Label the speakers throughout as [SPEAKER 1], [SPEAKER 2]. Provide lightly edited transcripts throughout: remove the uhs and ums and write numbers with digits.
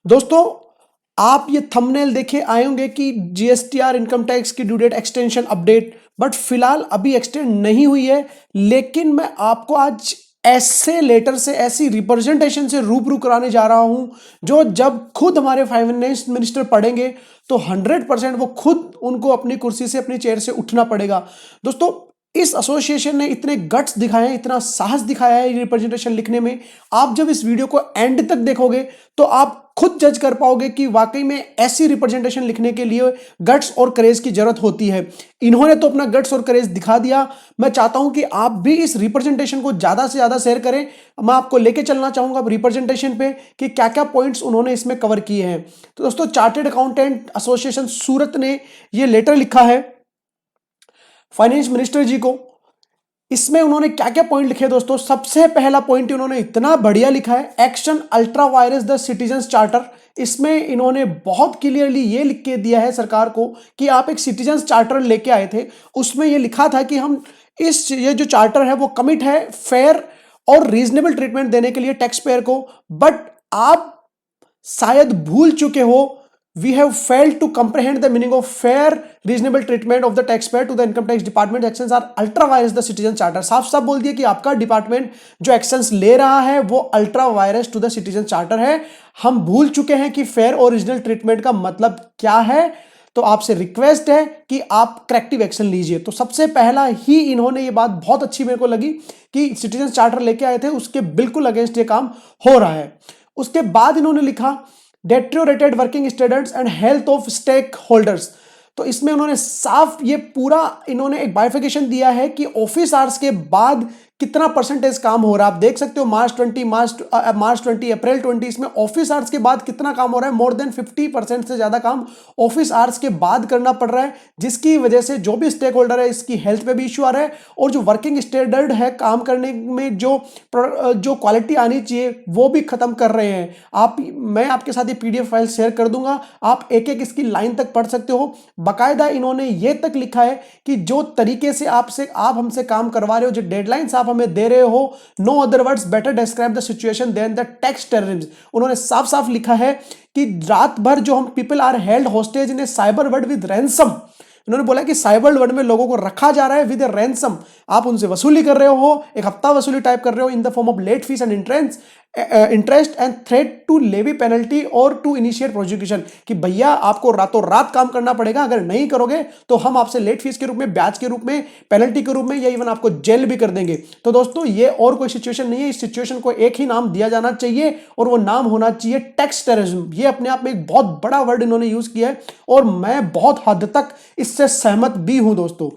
[SPEAKER 1] दोस्तों, आप ये थंबनेल देखे आए होंगे कि जीएसटीआर इनकम टैक्स की due date extension update, but फिलहाल अभी एक्सटेंड नहीं हुई है। लेकिन मैं आपको आज ऐसे लेटर से, ऐसी रिप्रेजेंटेशन से रूबरू कराने जा रहा हूं जो जब खुद हमारे फाइनेंस मिनिस्टर पढ़ेंगे तो 100% वो खुद उनको अपनी कुर्सी से, अपनी चेयर से उठना पड़ेगा। दोस्तों, इस एसोसिएशन ने इतने गट्स दिखाए हैं, इतना साहस दिखाया है रिप्रेजेंटेशन लिखने में। आप जब इस वीडियो को एंड तक देखोगे तो आप खुद जज कर पाओगे कि वाकई में ऐसी रिप्रेजेंटेशन लिखने के लिए गट्स और करेज की जरूरत होती है। इन्होंने तो अपना गट्स और करेज दिखा दिया। मैं चाहता हूं कि आप भी इस रिप्रेजेंटेशन को ज्यादा से ज्यादा शेयर करें। मैं आपको लेके चलना चाहूंगा रिप्रेजेंटेशन पे कि क्या क्या पॉइंट्स उन्होंने इसमें कवर किए हैं। तो दोस्तों, चार्टेड अकाउंटेंट एसोसिएशन सूरत ने यह लेटर लिखा है फाइनेंस मिनिस्टर जी को। इसमें उन्होंने क्या क्या पॉइंट लिखे दोस्तों। सबसे पहला पॉइंट इन्होंने इतना बढ़िया लिखा है, action ultra vires the citizens charter. इसमें इन्होंने बहुत क्लियरली ये लिख के दिया है सरकार को कि आप एक सिटीजन्स चार्टर लेके आए थे, उसमें ये लिखा था कि हम ये जो चार्टर है वो कमिट है फेयर और रीजनेबल ट्रीटमेंट देने के लिए टैक्स पेयर को। बट आप शायद भूल चुके हो, we have failed to comprehend the meaning of fair reasonable treatment of the taxpayer to the income tax department actions are ultra virus the citizen charter। साफ साफ बोल दिया कि आपका डिपार्टमेंट जो एक्शंस ले रहा है वो ultra vires to the citizen charter है। हम भूल चुके हैं कि फेयर और रीजनल ट्रीटमेंट का मतलब क्या है। तो आपसे रिक्वेस्ट है कि आप करेक्टिव एक्शन लीजिए। तो सबसे पहला ही इन्होंने ये बात बहुत अच्छी मेरे को लगी कि सिटीजन चार्टर लेके आए थे, उसके बिल्कुल अगेंस्ट ये काम हो रहा है। उसके बाद इन्होंने लिखा deteriorated working standards and health of stakeholders. तो इसमें उन्होंने साफ ये पूरा इन्होंने एक बाइफिकेशन दिया है कि ऑफिस आवर्स के बाद कितना परसेंटेज काम हो रहा है। आप देख सकते हो मार्च 20, अप्रैल 20, इसमें ऑफिस आवर्स के बाद कितना काम हो रहा है। मोर देन 50% से ज्यादा काम ऑफिस आवर्स के बाद करना पड़ रहा है, जिसकी वजह से जो भी स्टेक होल्डर है इसकी हेल्थ पे भी इश्यू आ रहा है। और जो वर्किंग स्टैंडर्ड है, काम करने में जो क्वालिटी आनी चाहिए वो भी खत्म कर रहे हैं। मैं आपके साथ ये पीडीएफ फाइल शेयर कर दूंगा, आप एक एक इसकी लाइन तक पढ़ सकते हो। बाकायदा इन्होंने ये तक लिखा है कि जो तरीके से आप हमसे काम करवा रहे हो, जो डेडलाइंस आप हमें दे रहे हो, no other words better describe the situation than the tax terrorism. उन्होंने साफ साफ लिखा है कि रात भर जो हम people are held hostage in a cyber world with ransom. उन्होंने बोला कि साइबर वर्ल्ड में लोगों को रखा जा रहा है विद रैंसम। आप उनसे वसूली कर रहे हो, एक हफ्ता वसूली टाइप कर रहे हो in the form of late fees and interest and threat to levy penalty और टू इनिशिएट प्रोसिक्यूशन। कि भैया आपको रातों रात काम करना पड़ेगा, अगर नहीं करोगे तो हम आपसे लेट फीस के रूप में, ब्याज के रूप में, पेनल्टी के रूप में या इवन आपको जेल भी कर देंगे। तो दोस्तों, ये और कोई सिचुएशन नहीं है। इस सिचुएशन को एक ही नाम दिया जाना चाहिए और वो नाम होना चाहिए टैक्स टेररिज्म। ये अपने आप में एक बहुत बड़ा वर्ड इन्होंने यूज किया है और मैं बहुत हद तक इससे सहमत भी हूं दोस्तों।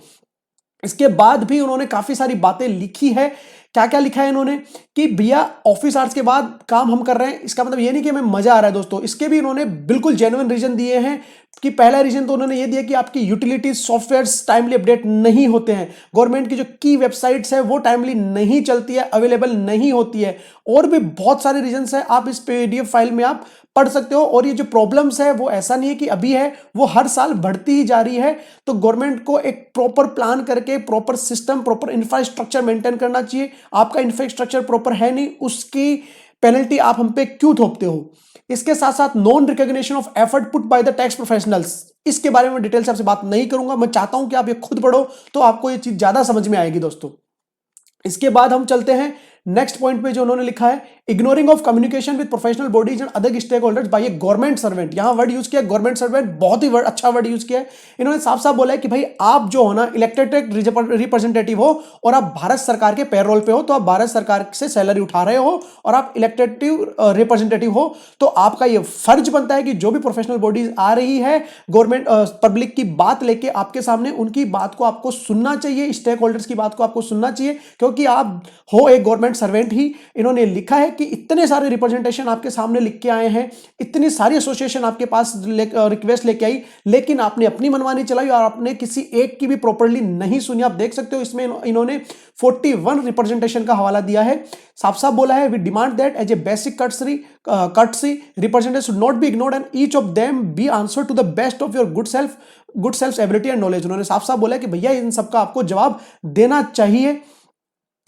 [SPEAKER 1] इसके बाद भी उन्होंने काफी सारी बातें लिखी है। क्या क्या लिखा है इन्होंने कि भैया ऑफिस आवर्स के बाद काम हम कर रहे हैं, इसका मतलब ये नहीं कि हमें मजा आ रहा है दोस्तों। इसके भी इन्होंने बिल्कुल जेन्युइन रीजन दिए हैं। कि पहला रीजन तो उन्होंने ये दिया कि आपकी यूटिलिटीज सॉफ्टवेयर्स टाइमली अपडेट नहीं होते हैं, गवर्नमेंट की जो की वेबसाइट्स है वो टाइमली नहीं चलती है, अवेलेबल नहीं होती है। और भी बहुत सारे रीजंस है, आप इस पीडीएफ फाइल में आप पढ़ सकते हो। और ये जो प्रॉब्लम्स है वो ऐसा नहीं है कि अभी है, वो हर साल बढ़ती ही जा रही है। तो गवर्नमेंट को एक प्रॉपर प्लान करके, proper system, proper infrastructure maintain करना चाहिए। आपका इंफ्रास्ट्रक्चर प्रॉपर है नहीं, उसकी पेनल्टी आप हम पे क्यों थोपते हो। इसके साथ साथ non recognition of effort put by the tax professionals, इसके बारे में डिटेल से आपसे बात नहीं करूंगा। मैं चाहता हूं कि आप ये खुद पढ़ो तो आपको ये चीज ज्यादा समझ में आएगी दोस्तों। इसके बाद हम चलते हैं नेक्स्ट पॉइंट पे जो उन्होंने लिखा है, ignoring of communication with professional bodies and other stakeholders by a government servant. यहां वर्ड यूज किया गवर्नमेंट सर्वेंट, बहुत ही अच्छा वर्ड यूज किया है। इन्होंने साफ साफ बोला है कि भाई आप जो हो ना इलेक्टेड रिप्रेजेंटेटिव हो और आप भारत सरकार के पेरोल पे हो, तो आप भारत सरकार से सैलरी उठा रहे हो और आप इलेक्टेड रिप्रेजेंटेटिव हो, तो आपका यह फर्ज बनता है कि जो भी प्रोफेशनल बॉडीज आ रही है गवर्नमेंट पब्लिक की बात लेके आपके सामने, उनकी बात को आपको सुनना चाहिए, स्टेक होल्डर्स की बात को आपको सुनना चाहिए, क्योंकि आप हो एक गवर्नमेंट सर्वेंट ही। इन्होंने लिखा है कि इतने सारे रिप्रेजेंटेशन आपके सामने लिख के आए हैं, इतनी सारी एसोसिएशन आपके पास रिक्वेस्ट लेके आई, लेकिन आपने अपनी मनमानी चलाई और आपने किसी एक की भी प्रॉपर्ली नहीं सुनी। आप देख सकते हो इसमें इन्होंने 41 रिप्रेजेंटेशन का हवाला दिया है। साफ साफ बोला है, we demand that as a basic courtesy representatives should not be ignored and each of them be answered to the best of your good self ability and knowledge। उन्होंने साफ साफ बोला है कि भैया इन सबका आपको जवाब देना चाहिए।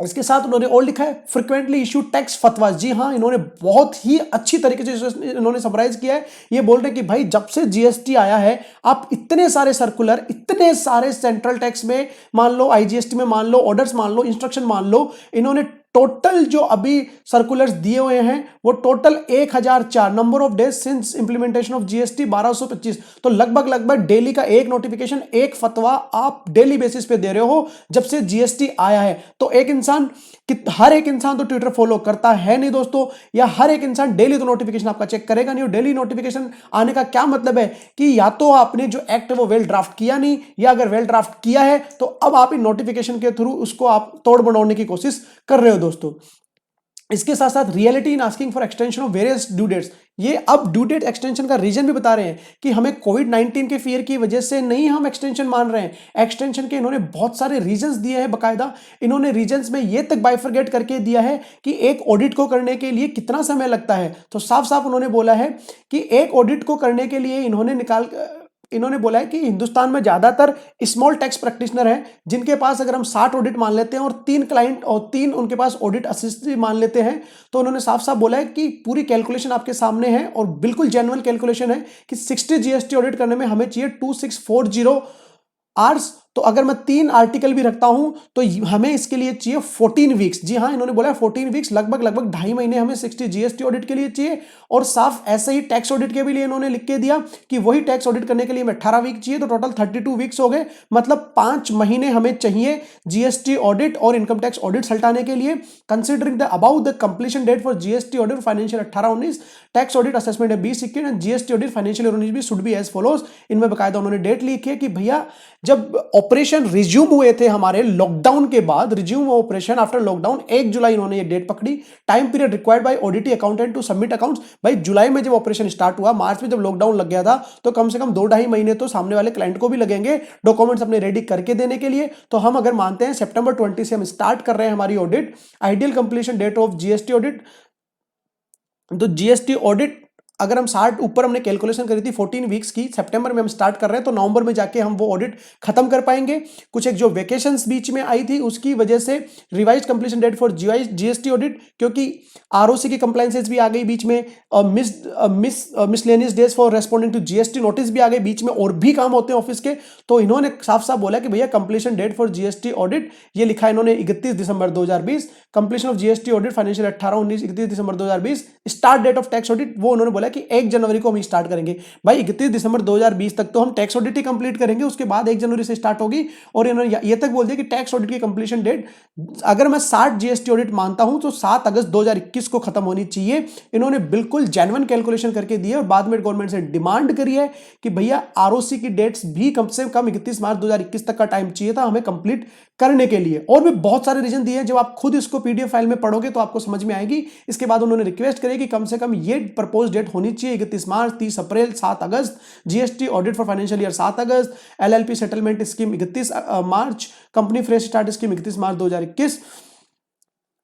[SPEAKER 1] इसके साथ उन्होंने और लिखा है फ्रिक्वेंटली इशू टैक्स फतवा। जी हाँ, इन्होंने बहुत ही अच्छी तरीके से इन्होंने समराइज किया है। ये बोल रहे हैं कि भाई जब से जीएसटी आया है, आप इतने सारे सर्कुलर, इतने सारे सेंट्रल टैक्स में मान लो, आईजीएसटी में मान लो, ऑर्डर्स मान लो, इंस्ट्रक्शन मान लो, इन्होंने टोटल जो अभी सर्कुलर्स दिए हुए हैं वो total 1004, number of days since implementation of GST 1225। तो लगभग डेली का एक नोटिफिकेशन, एक फतवा आप डेली बेसिस पे दे रहे हो जब से जीएसटी आया है। तो एक इंसान, हर एक इंसान तो ट्विटर फॉलो करता है नहीं दोस्तों, या हर एक इंसान डेली तो नोटिफिकेशन आपका चेक करेगा नहीं। और डेली नोटिफिकेशन आने का क्या मतलब है कि या तो आपने जो एक्ट है वो वेल ड्राफ्ट किया नहीं, या अगर वेल ड्राफ्ट किया है तो अब आप इन नोटिफिकेशन के थ्रू उसको आप तोड़ मरोड़ने की कोशिश कर रहे हो दोस्तों। इसके साथ साथ reality in asking for extension of various due dates, ये अब ड्यू डेट एक्सटेंशन का रीजन भी बता रहे हैं कि हमें कोविड-19 के फियर की वजह से नहीं हम एक्सटेंशन मान रहे हैं। एक्सटेंशन के इन्होंने बहुत सारे रीजंस दिए हैं, बकायदा इन्होंने रीजंस में ये तक बाइफरगेट करके दिया है कि एक ऑडिट को करने के लिए कितना समय लगता है। तो साफ साफ उन्होंने बोला है कि एक ऑडिट को करने के लिए इन्होंने बोला है कि हिंदुस्तान में ज्यादातर स्मॉल टैक्स प्रैक्टिशनर हैं, जिनके पास अगर हम 60 ऑडिट मान लेते हैं और 3 क्लाइंट और 3 उनके पास ऑडिट असिस्टेंट मान लेते हैं, तो उन्होंने साफ साफ बोला है कि पूरी कैलकुलेशन आपके सामने है और बिल्कुल जेन्युइन कैलकुलेशन है कि 60 जीएसटी ऑडिट करने में हमें चाहिए 2640 आवर्स। तो अगर मैं 3 आर्टिकल भी रखता हूं तो हमें इसके लिए चाहिए 14 वीक्स। जी हां, इन्होंने बोला 14 वीक्स, लगभग 2.5 महीने हमें 60 जीएसटी ऑडिट के लिए चाहिए। और साफ ऐसे ही टैक्स ऑडिट के भी लिए इन्होंने लिख के दिया कि वही टैक्स ऑडिट करने के लिए हमें 18 वीक चाहिए, तो टोटल 32 वीक्स हो गए। मतलब 5 महीने हमें चाहिए जीएसटी ऑडिट और इनकम टैक्स ऑडिट हटाने के लिए। Considering the about the completion date for GST audit financial 18-19, tax audit assessment है 20-21 and GST audit financial 19-20 should be as follows. इनमें बकायदा उन्होंने डेट लिखी है कि भैया जब ऑपरेशन रिज्यूम हुए थे हमारे लॉकडाउन के बाद, रिज्यूम ऑपरेशन आफ्टर लॉकडाउन 1 जुलाई इन्होंने ये डेट पकड़ी। Time period required by auditee accountant to submit accounts, भाई जुलाई में जब ऑपरेशन स्टार्ट हुआ, मार्च में जब लॉकडाउन लग गया था, तो कम से कम 2-2.5 महीने तो सामने वाले क्लाइंट को भी लगेंगे डॉक्यूमेंट्स अपने रेडी करके देने के लिए। तो हम अगर मानते हैं सितंबर 20 से हम स्टार्ट कर रहे हैं हमारी audit, ideal completion date of GST audit, तो जीएसटी ऑडिट अगर हम 60 ऊपर हमने कैलकुलेशन करी थी 14 वीक्स की, सितंबर में हम स्टार्ट कर रहे हैं, तो नवंबर में जाके हम वो ऑडिट खत्म कर पाएंगे। कुछ एक जो वेकेशंस बीच में आई थी उसकी वजह से revise completion date for GST audit, क्योंकि आरओसी की कंप्लायंसेस भी आ गई बीच में, miscellaneous days for responding to GST notice भी आ गई बीच में, और भी काम होते हैं ऑफिस के। तो इन्होंने साफ साफ बोला कि भैया completion date for GST audit ये लिखा है इन्होंने 31 December 2020, completion of GST audit financial 18-19 31 December 2020, start date of tax audit वो उन्होंने बोला कि 1 जनवरी को हम स्टार्ट करेंगे। भाई 31 दिसंबर 2020 तक तो हम टैक्स ऑडिट ही कंप्लीट करेंगे, उसके बाद 1 जनवरी से स्टार्ट होगी। और इन्होंने ये तक बोल दिया कि टैक्स ऑडिट की कंप्लीशन डेट अगर मैं 60 जीएसटी ऑडिट मानता हूं तो 7 अगस्त 2021 को खत्म होनी चाहिए। इन्होंने बिल्कुल जेन्युइन कैलकुलेशन करके दी है और बाद में गवर्नमेंट से डिमांड करी है कि भैया आरओसी की डेट्स भी कम से कम 31 मार्च 2021 तक का टाइम चाहिए था हमें कंप्लीट करने के लिए। और भी बहुत सारे रीजन दिए हैं, जब आप खुद इसको पीडीएफ फाइल में पढ़ोगे तो आपको समझ में आएगी। इसके बाद उन्होंने रिक्वेस्ट करी कि कम से कम ये प्रपोज डेट होनी चाहिए 31 मार्च, 30 अप्रैल, 7 अगस्त, GST audit for financial year 7 अगस्त, एलएलपी सेटलमेंट स्कीम 31 मार्च, कंपनी फ्रेश स्टार्ट स्कीम 31 मार्च 2021।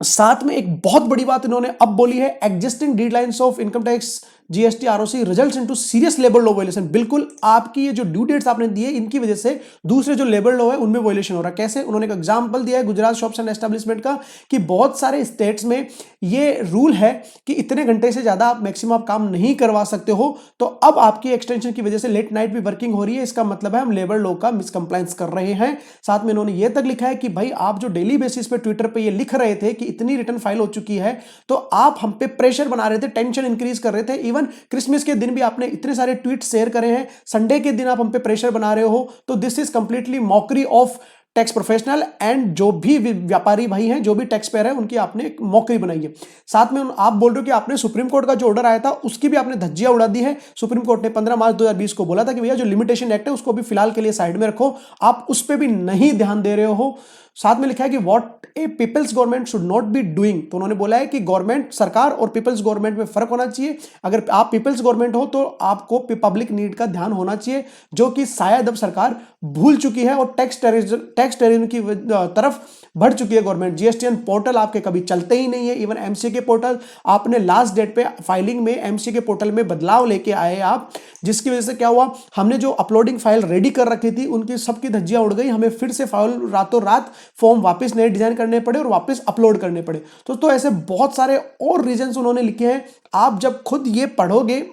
[SPEAKER 1] साथ में एक बहुत बड़ी बात इन्होंने अब बोली है, existing deadlines of income tax GST ROC results into serious labour law violation. बिल्कुल आपकी ये जो ड्यू डेट्स आपने दिए इनकी वजह से दूसरे जो लेबर लॉ है उनमें वायलेशन हो रहा है। कैसे? उन्होंने एक एग्जांपल दिया है गुजरात शॉप्स एंड एस्टेब्लिशमेंट का कि बहुत सारे स्टेट्स में ये रूल है कि इतने घंटे से ज्यादा आप मैक्सिमम आप काम नहीं करवा सकते हो। तो अब आपकी एक्सटेंशन की वजह से लेट नाइट भी वर्किंग हो रही है, इसका मतलब है हम लेबर लॉ का मिसकंप्लायंस कर रहे हैं। साथ में इन्होंने ये तक लिखा है कि भाई आप जो डेली बेसिस पे ट्विटर पे ये लिख रहे थे कि इतनी रिटर्न फाइल हो चुकी है, तो आप हम पे प्रेशर बना रहे थे, टेंशन इंक्रीज कर रहे थे। इवन क्रिसमस के दिन भी आपने इतने सारे ट्वीट शेयर करे हैं, संडे के दिन आप हम पे प्रेशर बना रहे हो। तो this is completely mockery of tax professional and जो भी व्यापारी भाई हैं, जो भी टैक्स पेयर है, उनकी आपने मौकरी बनाई है। साथ में आप बोल रहे हो कि आपने सुप्रीम कोर्ट का जो ऑर्डर आया था उसकी भी आपने धज्जियां उड़ा दी है। सुप्रीम कोर्ट ने 15 मार्च 2020 को बोला था कि भैया जो लिमिटेशन एक्ट है उसको भी फिलहाल के लिए साइड में रखो, आप उस पर भी नहीं ध्यान दे रहे हो। साथ में लिखा है कि what a people's government should not be doing. तो उन्होंने बोला है कि गवर्नमेंट सरकार और पीपल्स गवर्नमेंट में फर्क होना चाहिए। अगर आप पीपल्स गवर्नमेंट हो तो आपको पब्लिक नीड का ध्यान होना चाहिए, जो कि शायद अब सरकार भूल चुकी है और टैक्स टेररिज्म की तरफ बढ़ चुकी है गवर्नमेंट। जीएसटीएन पोर्टल आपके कभी चलते ही नहीं है। इवन एमसीके पोर्टल आपने लास्ट डेट पे फाइलिंग में एमसीके पोर्टल में बदलाव लेके आए आप, जिसकी वजह से क्या हुआ, हमने जो अपलोडिंग फाइल रेडी कर रखी थी उनकी सबकी धज्जियां उड़ गई। हमें फिर से फाइल रातों रात फॉर्म वापस नए डिजाइन करने करने पड़े और वापस अपलोड करने पड़े। तो ऐसे बहुत सारे और रीजंस उन्होंने लिखे हैं। आप जब खुद ये पढ़ोगे,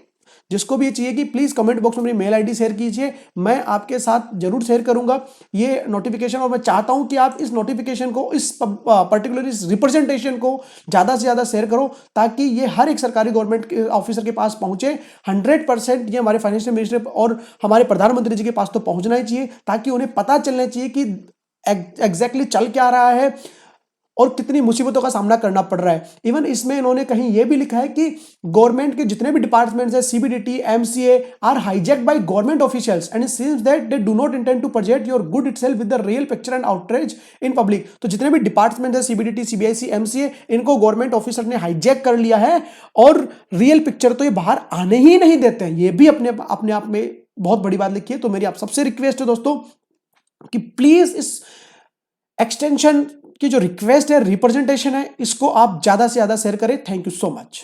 [SPEAKER 1] जिसको भी ये चाहिए कि प्लीज कमेंट बॉक्स में मेरी मेल आईडी शेयर कीजिए, मैं आपके साथ जरूर शेयर करूंगा ये नोटिफिकेशन। और मैं चाहता हूं कि आप इस नोटिफिकेशन को, इस पर्टिकुलर इस रिप्रेजेंटेशन को ज्यादा से ज्यादा शेयर करो, ताकि ये हर एक सरकारी गवर्नमेंट ऑफिसर के पास पहुंचे। 100% ये हमारे फाइनेंशियल मिनिस्टर और हमारे प्रधानमंत्री जी के पास तो पहुंचना ही चाहिए, ताकि उन्हें पता चलना चाहिए कि एग्जैक्टली चल क्या रहा है और कितनी मुसीबतों का सामना करना पड़ रहा है। इवन इसमें इन्होंने कहीं यह भी लिखा है कि गवर्नमेंट के जितने भी डिपार्टमेंट्स हैं, CBDT, MCA, are hijacked by government officials and it seems that they do not intend to project your good itself with the real picture and outreach in public. तो जितने भी डिपार्टमेंट है, CBDT, CBIC, MCA, इनको government officer ने hijack कर लिया है और रियल पिक्चर तो ये बाहर आने ही नहीं देते हैं। ये भी अपने आप में बहुत बड़ी बात लिखी है। तो मेरी आप सबसे रिक्वेस्ट है दोस्तों कि प्लीज इस एक्सटेंशन की जो रिक्वेस्ट है, रिप्रेजेंटेशन है, इसको आप ज्यादा से ज्यादा शेयर करें। Thank you so much.